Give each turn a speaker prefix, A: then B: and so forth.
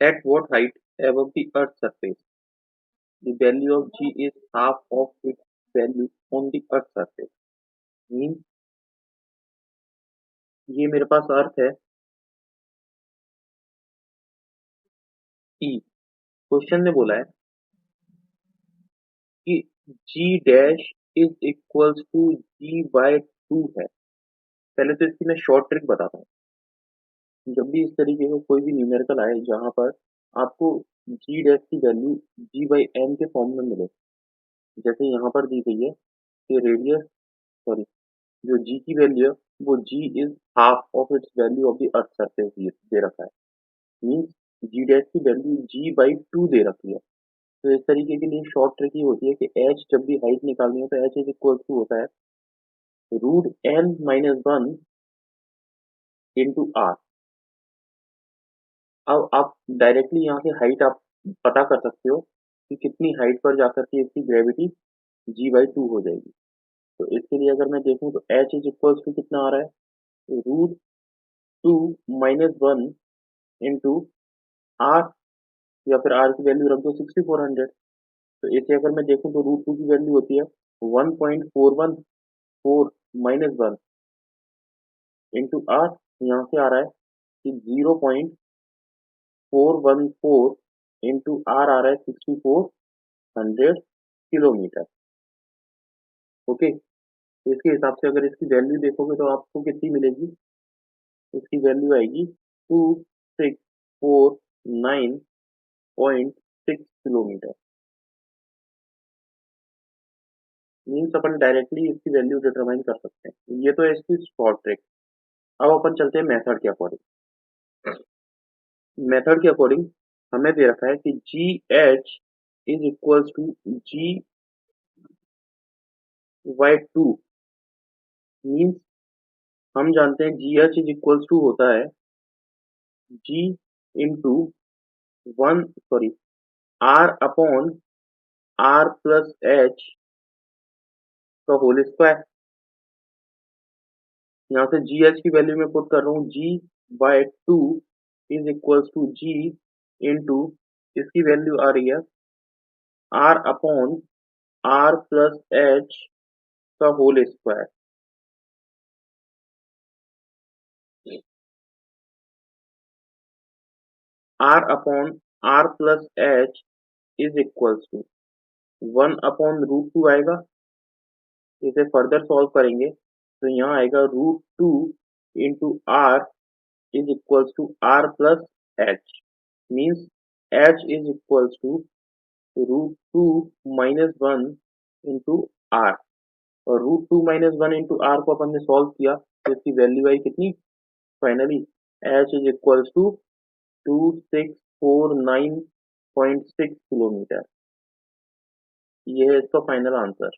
A: At what height above the Earth's surface? The value of G is half of its value on the Earth's surface. Means ये मेरे पास अर्थ है E। Question ने बोला है कि G dash is equals to G by 2 है। पहले तो इसकी मैं शॉर्ट ट्रिक बताता हूँ। जब भी इस तरीके का कोई भी न्यूमेरिकल आए जहाँ पर आपको G डैश की वैल्यू G बाई एन के फॉर्म में मिले, जैसे यहाँ पर दी गई है कि रेडियस सॉरी जो G की वैल्यू है वो G is half of its value of the earth surface दे रखा है। मीन्स G डैश की वैल्यू G बाई 2 दे रखी है। तो इस तरीके के लिए शॉर्ट ट्रिक ये होती है कि h जब भी हाइट निकालनी है तो h इज इक्वल टू होता है root n minus 1 into R. अब आप डायरेक्टली यहाँ से हाइट आप पता कर सकते हो कि कितनी हाइट पर जाकर के इसकी ग्रेविटी g बाई 2 हो जाएगी। तो इसके लिए अगर मैं देखूँ तो h इज इक्वल टू कितना आ रहा है रूट 2 माइनस 1 इंटू आर, या फिर आर की वैल्यू रख दो 6400। तो इसे अगर मैं देखूँ तो रूट 2 की वैल्यू होती है 1.414 माइनस 1 इंटू आर। यहाँ से आ रहा है कि 0.414 इंटू आर आ रहा है 6400 किलोमीटर। ओके, तो इसके हिसाब से अगर इसकी वैल्यू देखोगे तो आपको कितनी मिलेगी? इसकी वैल्यू आएगी 2649.6 किलोमीटर। मीन्स अपन डायरेक्टली इसकी वैल्यू डिटरमाइन कर सकते हैं। ये तो है इसकी शॉर्ट ट्रिक। अब अपन चलते हैं मेथड के अकॉर्डिंग। मेथड के अकॉर्डिंग हमें दे रखा है कि G H is equals to G by 2। Means हम जानते हैं G H is equals to होता है G into one sorry R upon R plus H का होल स्क्वायर। यहाँ से जी एच की वैल्यू मैं पुट कर रहा हूँ G by 2 is equals to G into इसकी वैल्यू आ रही है R upon R plus H का whole square. R upon R plus H is equals to 1/√2 आएगा। इसे फर्दर सॉल्व करेंगे तो यहाँ आएगा √2 into R is equals to R plus H. Means H is equals to √2 minus 1 into R. और √2 minus 1 into are को अपन ने solve किया तो इसकी वैल्यू आई कितनी? Finally H is equals to 2649.6 kilometre. ये है इसका फाइनल आंसर।